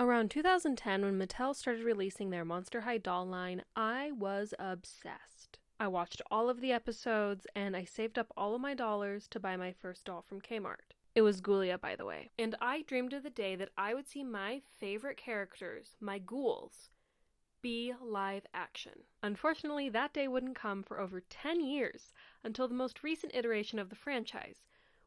Around 2010, when Mattel started releasing their Monster High doll line, I was obsessed. I watched all of the episodes, and I saved up all of my dollars to buy my first doll from Kmart. It was Ghoulia, by the way. And I dreamed of the day that I would see my favorite characters, my ghouls, be live action. Unfortunately, that day wouldn't come for over 10 years until the most recent iteration of the franchise,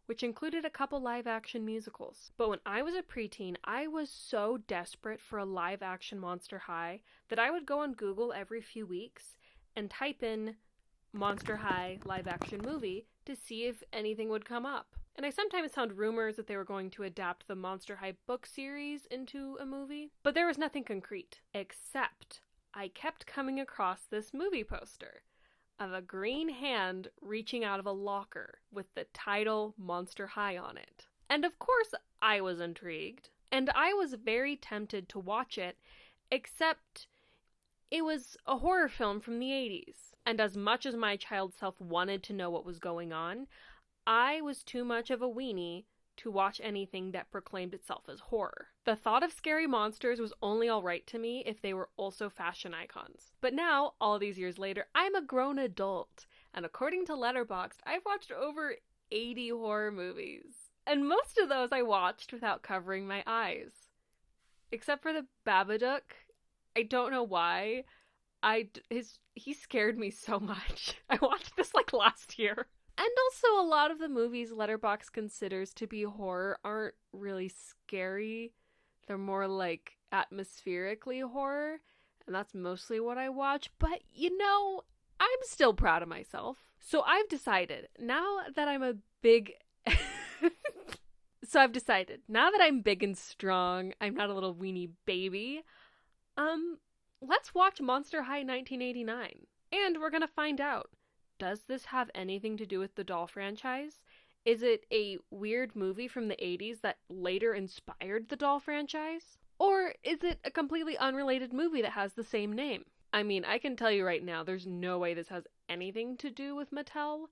which included a couple live-action musicals. But when I was a preteen, I was so desperate for a live-action Monster High that I would go on Google every few weeks and type in Monster High live-action movie to see if anything would come up. And I sometimes found rumors that they were going to adapt the Monster High book series into a movie, but there was nothing concrete, except I kept coming across this movie poster of a green hand reaching out of a locker with the title Monster High on it. And of course, I was intrigued, and I was very tempted to watch it, except it was a horror film from the 80s. And as much as my child self wanted to know what was going on, I was too much of a weenie to watch anything that proclaimed itself as horror. The thought of scary monsters was only alright to me if they were also fashion icons. But now, all these years later, I'm a grown adult, and according to Letterboxd, I've watched over 80 horror movies. And most of those I watched without covering my eyes. Except for the Babadook. I don't know why. He scared me so much. I watched this like last year. And also, a lot of the movies Letterboxd considers to be horror aren't really scary. They're more like atmospherically horror, and that's mostly what I watch. But, you know, I'm still proud of myself. So I've decided, now that I'm big and strong, I'm not a little weenie baby, let's watch Monster High 1989. And we're gonna find out. Does this have anything to do with the doll franchise? Is it a weird movie from the 80s that later inspired the doll franchise? Or is it a completely unrelated movie that has the same name? I mean, I can tell you right now, there's no way this has anything to do with Mattel.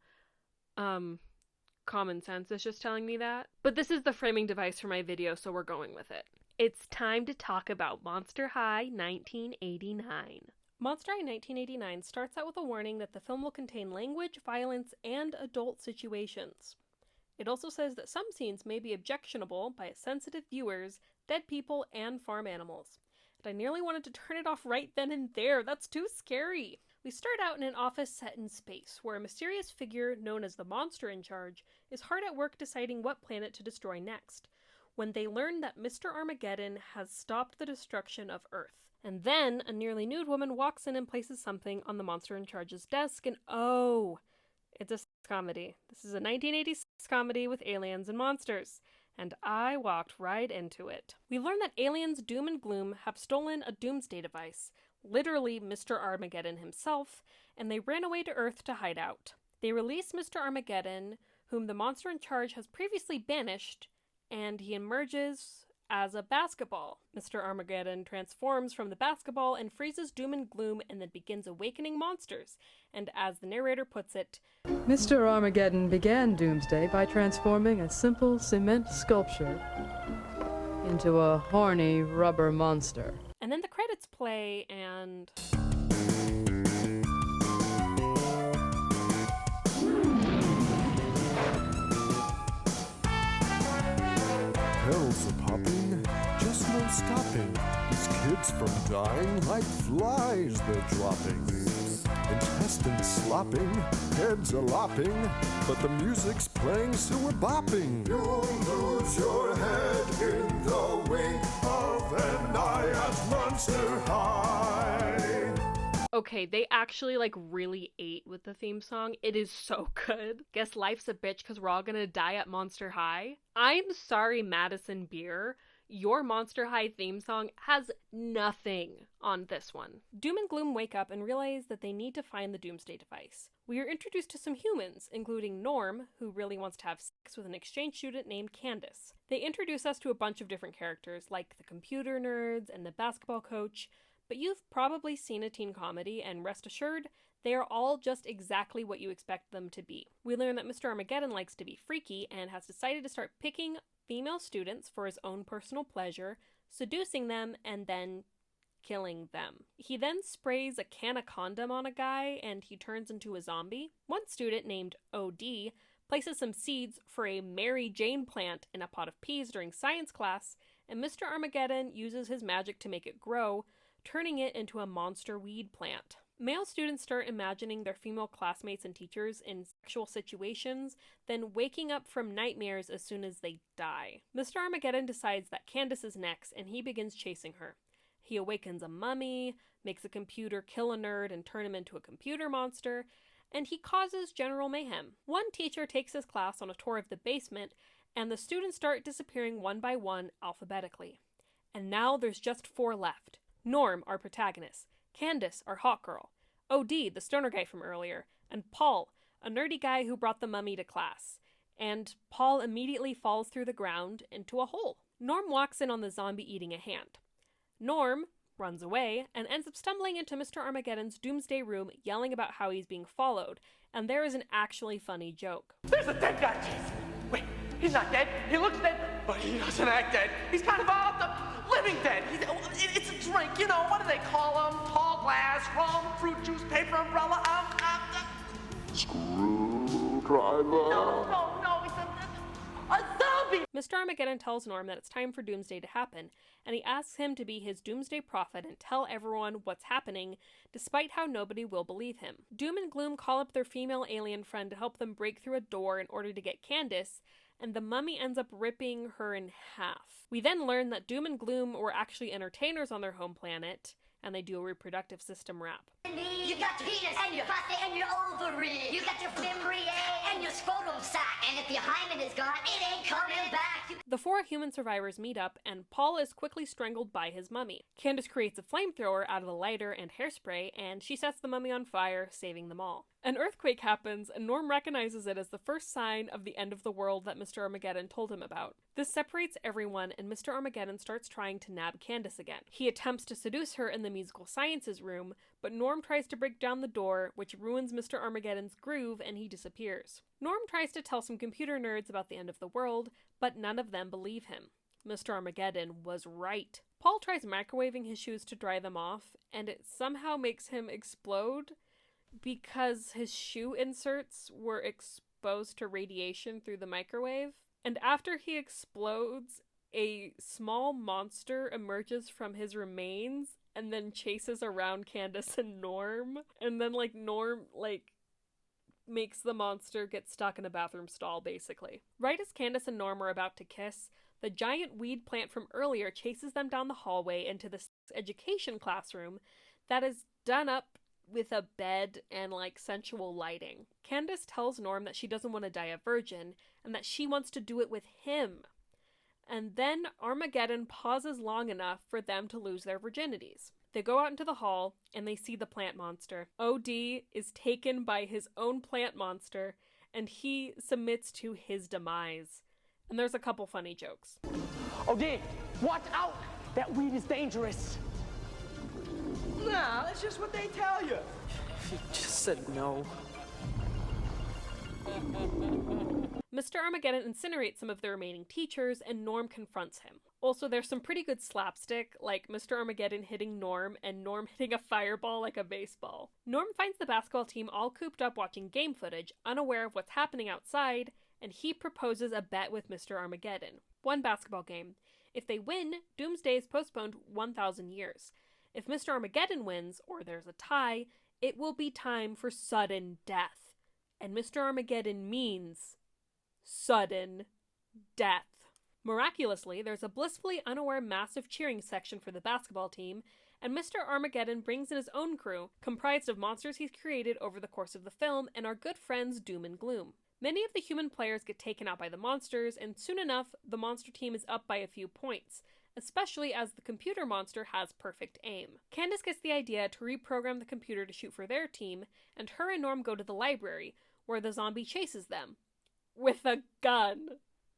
Common sense is just telling me that. But this is the framing device for my video, so we're going with it. It's time to talk about Monster High 1989. Monster High 1989 starts out with a warning that the film will contain language, violence, and adult situations. It also says that some scenes may be objectionable by sensitive viewers, dead people, and farm animals. And I nearly wanted to turn it off right then and there. That's too scary. We start out in an office set in space, where a mysterious figure known as the Monster in Charge is hard at work deciding what planet to destroy next, when they learn that Mr. Armageddon has stopped the destruction of Earth. And then a nearly nude woman walks in and places something on the Monster in Charge's desk, and oh, it's a comedy. This is a 1986 comedy with aliens and monsters, and I walked right into it. We learn that aliens Doom and Gloom have stolen a doomsday device, literally Mr. Armageddon himself, and they ran away to Earth to hide out. They release Mr. Armageddon, whom the Monster in Charge has previously banished, and he emerges as a basketball. Mr. Armageddon transforms from the basketball and freezes Doom and Gloom and then begins awakening monsters. And as the narrator puts it, Mr. Armageddon began Doomsday by transforming a simple cement sculpture into a horny rubber monster. And then the credits play and... Pills are popping, just no stopping. These kids from dying like flies they're dropping. Intestines slopping, heads are lopping, but the music's playing so we're bopping. You'll lose your head in the wink of an eye at Monster High. Okay, they actually really ate with the theme song. It is so good. Guess life's a bitch because we're all gonna die at Monster High. I'm sorry, Madison Beer. Your Monster High theme song has nothing on this one. Doom and Gloom wake up and realize that they need to find the Doomsday device. We are introduced to some humans, including Norm, who really wants to have sex with an exchange student named Candace. They introduce us to a bunch of different characters, like the computer nerds and the basketball coach, but you've probably seen a teen comedy, and rest assured, they are all just exactly what you expect them to be. We learn that Mr. Armageddon likes to be freaky and has decided to start picking female students for his own personal pleasure, seducing them, and then killing them. He then sprays a can of condom on a guy and he turns into a zombie. One student named OD places some seeds for a Mary Jane plant in a pot of peas during science class, and Mr. Armageddon uses his magic to make it grow, turning it into a monster weed plant. Male students start imagining their female classmates and teachers in sexual situations, then waking up from nightmares as soon as they die. Mr. Armageddon decides that Candace is next, and he begins chasing her. He awakens a mummy, makes a computer kill a nerd and turn him into a computer monster, and he causes general mayhem. One teacher takes his class on a tour of the basement, and the students start disappearing one by one alphabetically. And now there's just 4 left. Norm, our protagonist, Candace, our hot girl, OD, the stoner guy from earlier, and Paul, a nerdy guy who brought the mummy to class. And Paul immediately falls through the ground into a hole. Norm walks in on the zombie eating a hand. Norm runs away and ends up stumbling into Mr. Armageddon's doomsday room, yelling about how he's being followed, and there is an actually funny joke. There's a dead guy chasing me. Wait, he's not dead. He looks dead, but he doesn't act dead. He's kind of living dead. It's a drink, you know, what do they call them? Tall glass, rum, fruit juice, paper umbrella, Screwdriver. No, he's a zombie. Mr. Armageddon tells Norm that it's time for Doomsday to happen, and he asks him to be his Doomsday Prophet and tell everyone what's happening, despite how nobody will believe him. Doom and Gloom call up their female alien friend to help them break through a door in order to get Candace, and the mummy ends up ripping her in half. We then learn that Doom and Gloom were actually entertainers on their home planet, and they do a reproductive system rap. You got your penis and your prostate and your ovary. You got your fimbriae and your scrotum sac. And if your hymen is gone, it ain't coming back. The 4 human survivors meet up, and Paul is quickly strangled by his mummy. Candace creates a flamethrower out of a lighter and hairspray, and she sets the mummy on fire, saving them all. An earthquake happens, and Norm recognizes it as the first sign of the end of the world that Mr. Armageddon told him about. This separates everyone, and Mr. Armageddon starts trying to nab Candace again. He attempts to seduce her in the musical sciences room, but Norm tries to break down the door, which ruins Mr. Armageddon's groove, and he disappears. Norm tries to tell some computer nerds about the end of the world, but none of them believe him. Mr. Armageddon was right. Paul tries microwaving his shoes to dry them off, and it somehow makes him explode because his shoe inserts were exposed to radiation through the microwave. And after he explodes, a small monster emerges from his remains and then chases around Candace and Norm. And then, Norm, makes the monster get stuck in a bathroom stall, basically. Right as Candace and Norm are about to kiss, the giant weed plant from earlier chases them down the hallway into the education classroom that is done up with a bed and sensual lighting. Candace tells Norm that she doesn't want to die a virgin and that she wants to do it with him. And then Armageddon pauses long enough for them to lose their virginities. They go out into the hall and they see the plant monster. OD is taken by his own plant monster and he submits to his demise. And there's a couple funny jokes. OD, watch out! That weed is dangerous. Nah, that's just what they tell you. You just said no. Mr. Armageddon incinerates some of the remaining teachers, and Norm confronts him. Also, there's some pretty good slapstick, like Mr. Armageddon hitting Norm, and Norm hitting a fireball like a baseball. Norm finds the basketball team all cooped up watching game footage, unaware of what's happening outside, and he proposes a bet with Mr. Armageddon. 1 basketball game. If they win, Doomsday is postponed 1,000 years. If Mr. Armageddon wins, or there's a tie, it will be time for sudden death. And Mr. Armageddon means sudden death. Miraculously, there's a blissfully unaware massive cheering section for the basketball team, and Mr. Armageddon brings in his own crew, comprised of monsters he's created over the course of the film and our good friends Doom and Gloom. Many of the human players get taken out by the monsters, and soon enough, the monster team is up by a few points, especially as the computer monster has perfect aim. Candace gets the idea to reprogram the computer to shoot for their team, and her and Norm go to the library, where the zombie chases them. With a gun.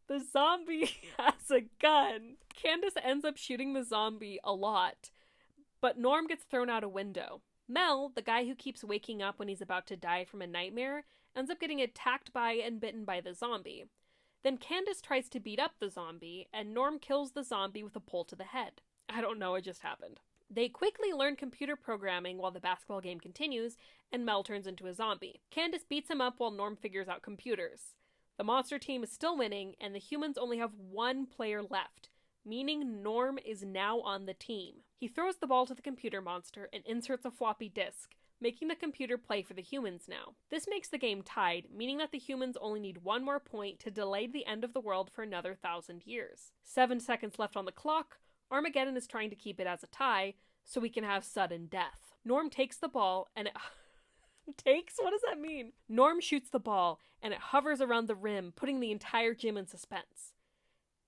The zombie has a gun. Candace ends up shooting the zombie a lot, but Norm gets thrown out a window. Mel, the guy who keeps waking up when he's about to die from a nightmare, ends up getting attacked by and bitten by the zombie. Then Candace tries to beat up the zombie, and Norm kills the zombie with a pole to the head. I don't know, it just happened. They quickly learn computer programming while the basketball game continues, and Mel turns into a zombie. Candace beats him up while Norm figures out computers. The monster team is still winning, and the humans only have one player left, meaning Norm is now on the team. He throws the ball to the computer monster and inserts a floppy disk, making the computer play for the humans now. This makes the game tied, meaning that the humans only need one more point to delay the end of the world for another 1,000 years. 7 seconds left on the clock. Armageddon is trying to keep it as a tie, so we can have sudden death. Norm takes the ball, and it... Takes? What does that mean? Norm shoots the ball, and it hovers around the rim, putting the entire gym in suspense.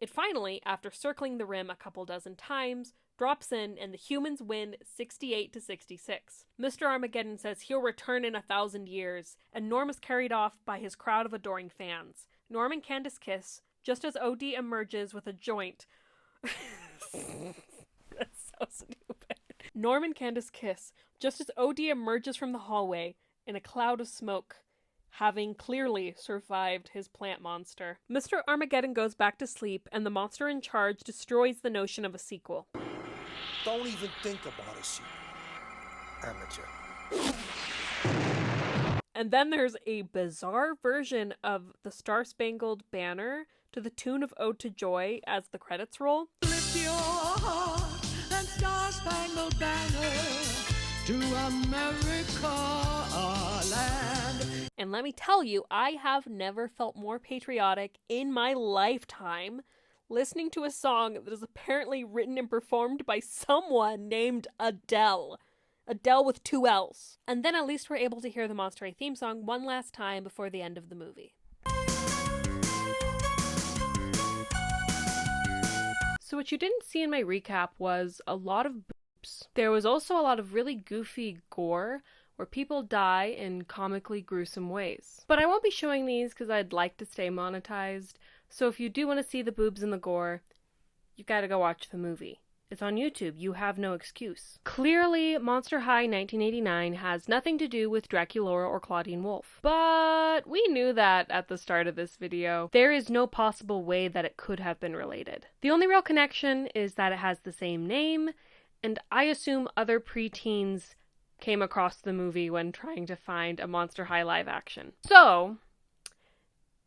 It finally, after circling the rim a couple dozen times, drops in, and the humans win 68-66. Mr. Armageddon says he'll return in 1,000 years, and Norm is carried off by his crowd of adoring fans. Norm and Candace kiss, just as OD emerges with a joint. That's so stupid. Norm and Candace kiss, just as OD emerges from the hallway in a cloud of smoke, having clearly survived his plant monster. Mr. Armageddon goes back to sleep, and the monster in charge destroys the notion of a sequel. Don't even think about a sequel, amateur. And then there's a bizarre version of the Star-Spangled Banner to the tune of Ode to Joy as the credits roll. Lift your heart and Star-Spangled Banner to America, our land. And let me tell you, I have never felt more patriotic in my lifetime listening to a song that is apparently written and performed by someone named Adele. Adele with 2 L's. And then at least we're able to hear the Monster High theme song one last time before the end of the movie. So what you didn't see in my recap was a lot of boobs. There was also a lot of really goofy gore where people die in comically gruesome ways. But I won't be showing these because I'd like to stay monetized. So if you do want to see the boobs and the gore, you gotta go watch the movie. It's on YouTube. You have no excuse. Clearly, Monster High 1989 has nothing to do with Draculaura or Claudine Wolfe. But we knew that at the start of this video. There is no possible way that it could have been related. The only real connection is that it has the same name, and I assume other preteens came across the movie when trying to find a Monster High live action. So,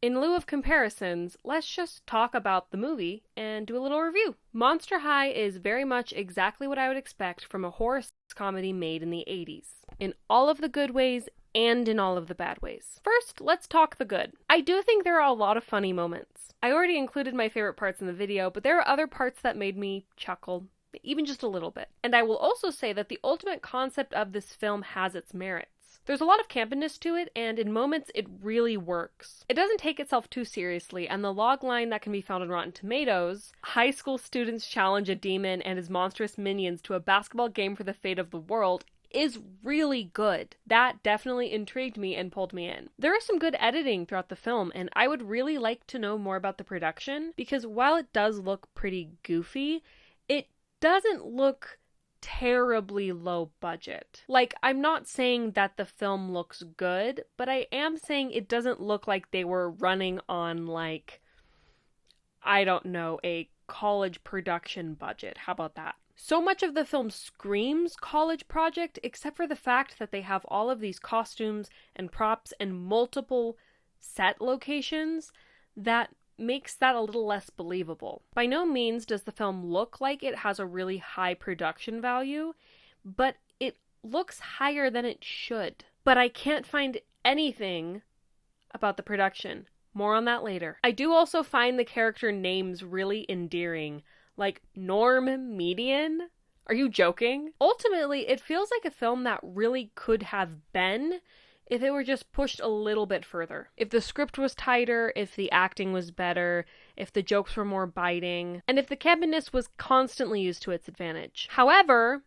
in lieu of comparisons, let's just talk about the movie and do a little review. Monster High is very much exactly what I would expect from a horror comedy made in the 80s. In all of the good ways and in all of the bad ways. First, let's talk the good. I do think there are a lot of funny moments. I already included my favorite parts in the video, but there are other parts that made me chuckle, even just a little bit. And I will also say that the ultimate concept of this film has its merits. There's a lot of campiness to it, and in moments it really works. It doesn't take itself too seriously, and the log line that can be found on Rotten Tomatoes, high school students challenge a demon and his monstrous minions to a basketball game for the fate of the world, is really good. That definitely intrigued me and pulled me in. There is some good editing throughout the film, and I would really like to know more about the production, because while it does look pretty goofy, it doesn't look terribly low budget. Like, I'm not saying that the film looks good, but I am saying it doesn't look like they were running on, like, I don't know, a college production budget. How about that? So much of the film screams college project, except for the fact that they have all of these costumes and props and multiple set locations that makes that a little less believable. By no means does the film look like it has a really high production value, but it looks higher than it should. But I can't find anything about the production. More on that later. I do also find the character names really endearing, like Norm Median. Are you joking? Ultimately, it feels like a film that really could have been if it were just pushed a little bit further. If the script was tighter, if the acting was better, if the jokes were more biting, and if the campiness was constantly used to its advantage. However,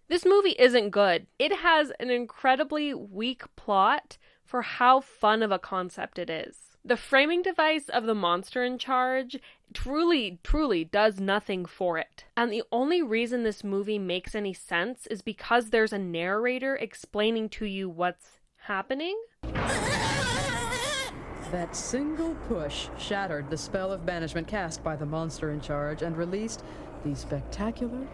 this movie isn't good. It has an incredibly weak plot for how fun of a concept it is. The framing device of the monster in charge truly does nothing for it. And the only reason this movie makes any sense is because there's a narrator explaining to you what's happening. That single push shattered the spell of banishment cast by the monster in charge and released the spectacular,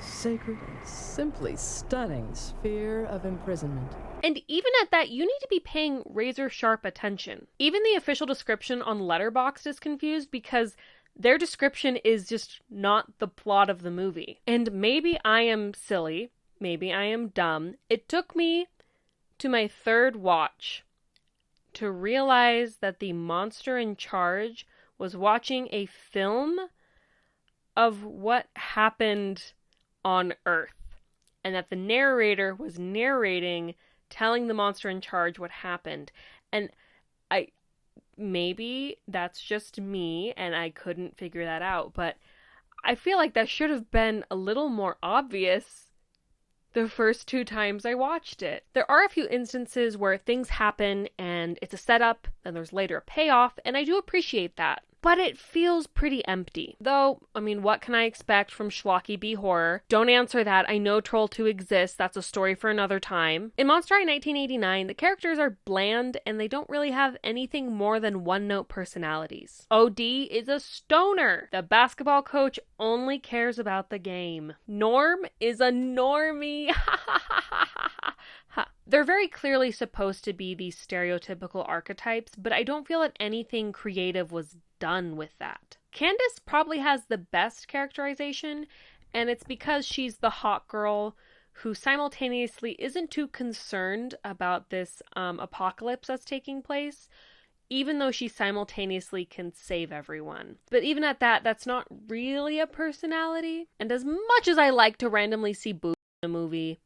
sacred, and simply stunning sphere of imprisonment. And even at that, you need to be paying razor-sharp attention. Even the official description on Letterboxd is confused because their description is just not the plot of the movie. And maybe I am silly, maybe I am dumb. It took me to my third watch to realize that the monster in charge was watching a film of what happened on Earth, and that the narrator was narrating, telling the monster in charge what happened. And maybe that's just me and I couldn't figure that out, but I feel like that should have been a little more obvious the first 2 times I watched it. There are a few instances where things happen and it's a setup, and there's later a payoff, and I do appreciate that. But it feels pretty empty. Though, I mean, what can I expect from schlocky B horror? Don't answer that. I know Troll 2 exists. That's a story for another time. In Monster High 1989, the characters are bland and they don't really have anything more than one-note personalities. OD is a stoner. The basketball coach only cares about the game. Norm is a normie. They're very clearly supposed to be these stereotypical archetypes, but I don't feel that anything creative was done with that. Candace probably has the best characterization, and it's because she's the hot girl who simultaneously isn't too concerned about this apocalypse that's taking place, even though she simultaneously can save everyone. But even at that, that's not really a personality. And as much as I like to randomly see boobs in a movie,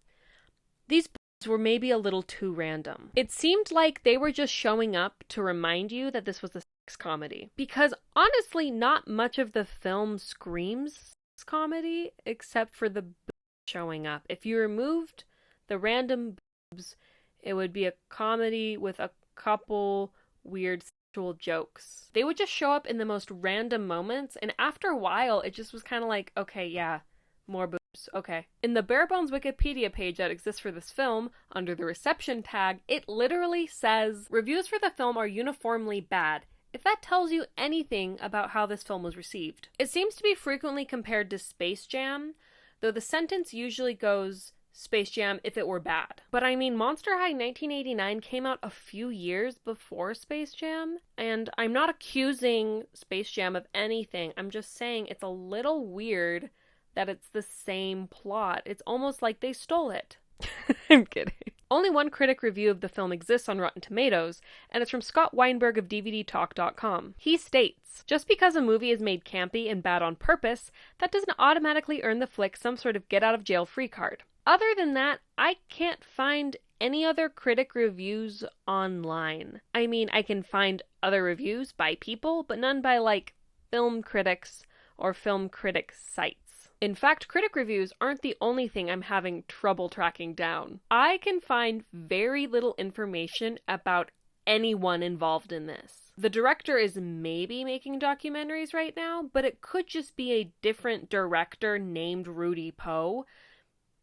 these were maybe a little too random. It seemed like they were just showing up to remind you that this was a sex comedy. Because honestly, not much of the film screams sex comedy except for the boobs showing up. If you removed the random boobs, it would be a comedy with a couple weird sexual jokes. They would just show up in the most random moments, and after a while, it just was kind of like, okay, yeah, more boobs. Okay. In the bare bones Wikipedia page that exists for this film, under the reception tag, it literally says, "Reviews for the film are uniformly bad." If that tells you anything about how this film was received. It seems to be frequently compared to Space Jam, though the sentence usually goes, Space Jam if it were bad. But I mean, Monster High 1989 came out a few years before Space Jam, and I'm not accusing Space Jam of anything. I'm just saying it's a little weird that it's the same plot. It's almost like they stole it. I'm kidding. Only one critic review of the film exists on Rotten Tomatoes, and it's from Scott Weinberg of DVDtalk.com. He states, "Just because a movie is made campy and bad on purpose, that doesn't automatically earn the flick some sort of get-out-of-jail-free card. Other than that, I can't find any other critic reviews online. I mean, I can find other reviews by people, but none by, like, film critics or film critic sites. In fact, critic reviews aren't the only thing I'm having trouble tracking down. I can find very little information about anyone involved in this. The director is maybe making documentaries right now, but it could just be a different director named Rudy Poe,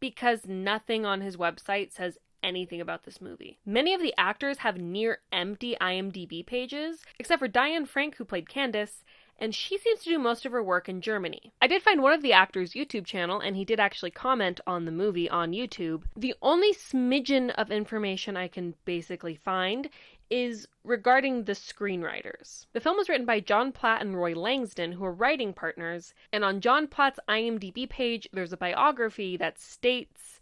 because nothing on his website says anything about this movie. Many of the actors have near empty IMDb pages, except for Diane Frank, who played Candace, and she seems to do most of her work in Germany. I did find one of the actors' YouTube channel, and he did actually comment on the movie on YouTube. The only smidgen of information I can basically find is regarding the screenwriters. The film was written by John Platt and Roy Langston, who are writing partners, and on John Platt's IMDb page, there's a biography that states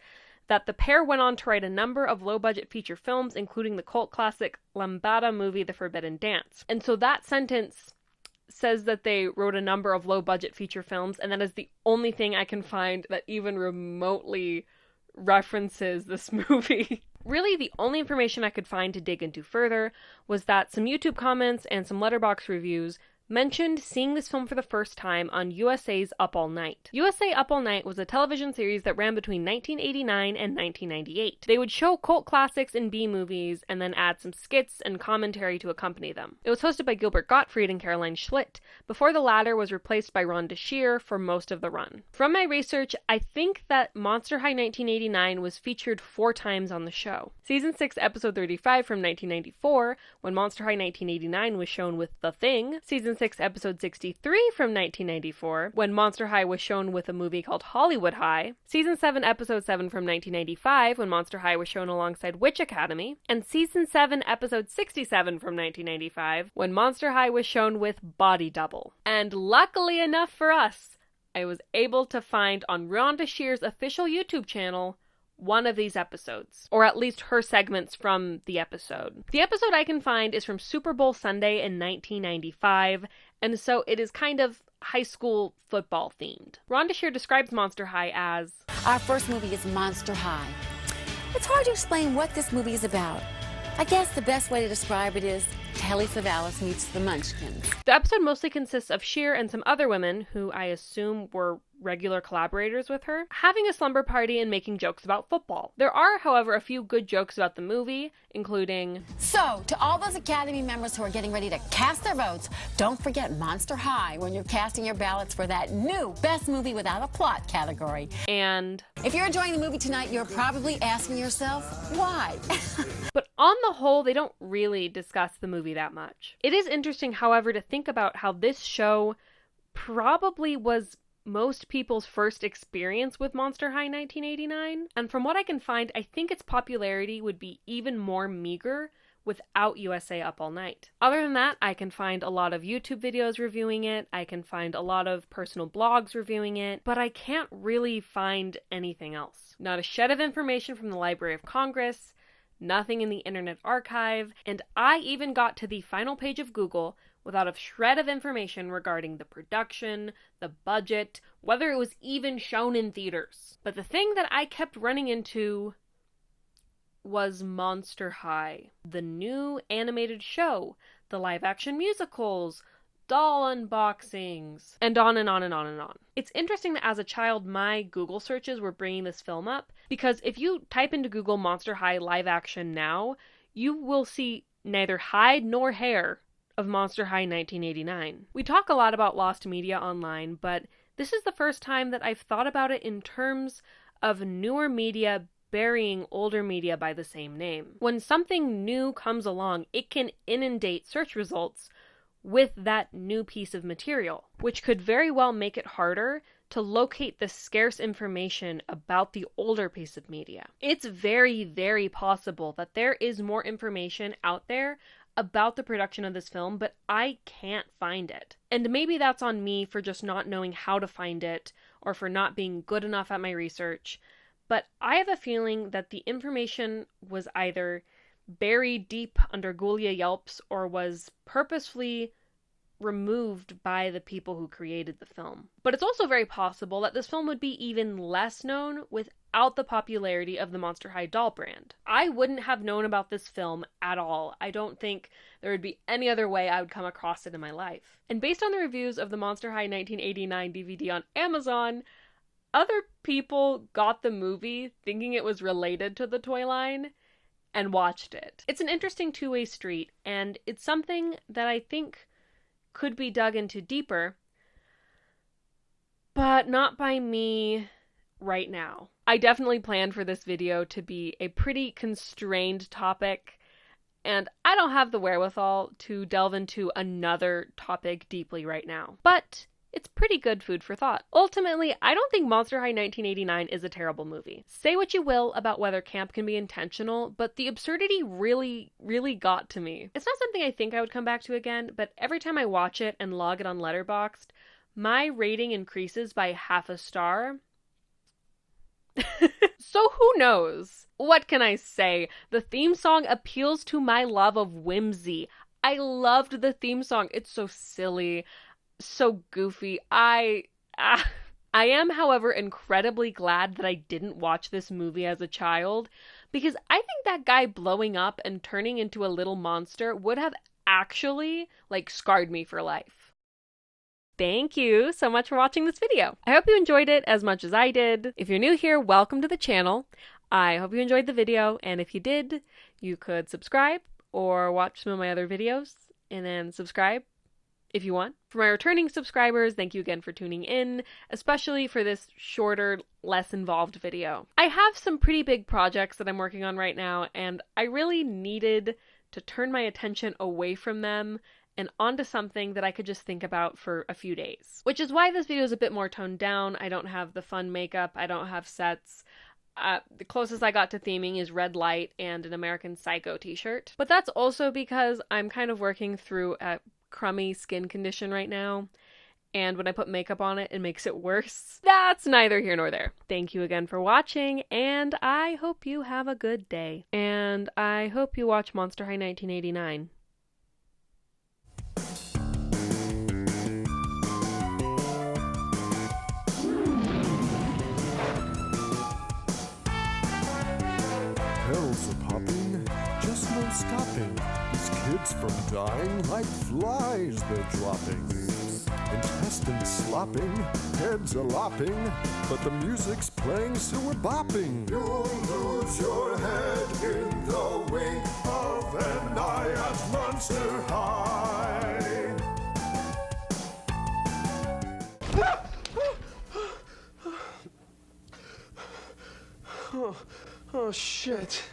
that the pair went on to write a number of low-budget feature films, including the cult classic Lambada movie The Forbidden Dance. And so that sentence says that they wrote a number of low-budget feature films, and that is the only thing I can find that even remotely references this movie. Really, the only information I could find to dig into further was that some YouTube comments and some Letterboxd reviews mentioned seeing this film for the first time on USA's Up All Night. USA Up All Night was a television series that ran between 1989 and 1998. They would show cult classics and B-movies and then add some skits and commentary to accompany them. It was hosted by Gilbert Gottfried and Caroline Schlitt, before the latter was replaced by Ron DeShear for most of the run. From my research, I think that Monster High 1989 was featured 4 times on the show. Season 6, Episode 35 from 1994, when Monster High 1989 was shown with The Thing. Season 6, 6, episode 63 from 1994, when Monster High was shown with a movie called Hollywood High, season 7, episode 7 from 1995, when Monster High was shown alongside Witch Academy, and season 7, episode 67 from 1995, when Monster High was shown with Body Double. And luckily enough for us, I was able to find on Rhonda Shear's official YouTube channel one of these episodes, or at least her segments from the episode. The episode I can find is from Super Bowl Sunday in 1995, and so it is kind of high school football themed. Rhonda Shear describes Monster High as, our first movie is Monster High. It's hard to explain what this movie is about. I guess the best way to describe it is Telly Savalas meets the Munchkins. The episode mostly consists of Shear and some other women, who I assume were regular collaborators with her, having a slumber party and making jokes about football. There are, however, a few good jokes about the movie, including, so, to all those Academy members who are getting ready to cast their votes, don't forget Monster High when you're casting your ballots for that new Best Movie Without a Plot category. And if you're enjoying the movie tonight, you're probably asking yourself, why? But on the whole, they don't really discuss the movie that much. It is interesting, however, to think about how this show probably was most people's first experience with Monster High 1989, and from what I can find, I think its popularity would be even more meager without USA Up All Night. Other than that, I can find a lot of YouTube videos reviewing it, I can find a lot of personal blogs reviewing it, but I can't really find anything else. Not a shed of information from the Library of Congress, nothing in the Internet Archive, and I even got to the final page of Google without a shred of information regarding the production, the budget, whether it was even shown in theaters. But the thing that I kept running into was Monster High, the new animated show, the live-action musicals, doll unboxings, and on and on and on and on. It's interesting that as a child, my Google searches were bringing this film up, because if you type into Google Monster High live action now, you will see neither hide nor hair of Monster High 1989. We talk a lot about lost media online, but this is the first time that I've thought about it in terms of newer media burying older media by the same name. When something new comes along, it can inundate search results with that new piece of material, which could very well make it harder to locate the scarce information about the older piece of media. It's very, very possible that there is more information out there about the production of this film, but I can't find it. And maybe that's on me for just not knowing how to find it, or for not being good enough at my research, but I have a feeling that the information was either buried deep under Ghoulia Yelps or was purposefully removed by the people who created the film. But it's also very possible that this film would be even less known without the popularity of the Monster High doll brand. I wouldn't have known about this film at all. I don't think there would be any other way I would come across it in my life. And based on the reviews of the Monster High 1989 DVD on Amazon, other people got the movie thinking it was related to the toy line and watched it. It's an interesting two-way street, and it's something that I think could be dug into deeper, but not by me right now. I definitely planned for this video to be a pretty constrained topic, and I don't have the wherewithal to delve into another topic deeply right now. But it's pretty good food for thought. Ultimately, I don't think Monster High 1989 is a terrible movie. Say what you will about whether camp can be intentional, but the absurdity really, really got to me. It's not something I think I would come back to again, but every time I watch it and log it on Letterboxd, my rating increases by half a star. So who knows? What can I say? The theme song appeals to my love of whimsy. I loved the theme song. It's so silly, so goofy. I am, however, incredibly glad that I didn't watch this movie as a child, because I think that guy blowing up and turning into a little monster would have actually, scarred me for life. Thank you so much for watching this video. I hope you enjoyed it as much as I did. If you're new here, welcome to the channel. I hope you enjoyed the video, and if you did, you could subscribe or watch some of my other videos and then subscribe if you want. For my returning subscribers, thank you again for tuning in, especially for this shorter, less involved video. I have some pretty big projects that I'm working on right now, and I really needed to turn my attention away from them and onto something that I could just think about for a few days. Which is why this video is a bit more toned down. I don't have the fun makeup, I don't have sets. The closest I got to theming is red light and an American Psycho t-shirt. But that's also because I'm kind of working through a crummy skin condition right now, and when I put makeup on it, it makes it worse. That's neither here nor there. Thank you again for watching, and I hope you have a good day. And I hope you watch Monster High 1989. Pills are popping, just no stopping. These kids from dying like flies they're dropping. Intestines slopping, heads are lopping, but the music's playing so we're bopping. You'll lose your head in the wink of an eye at Monster High. Oh shit.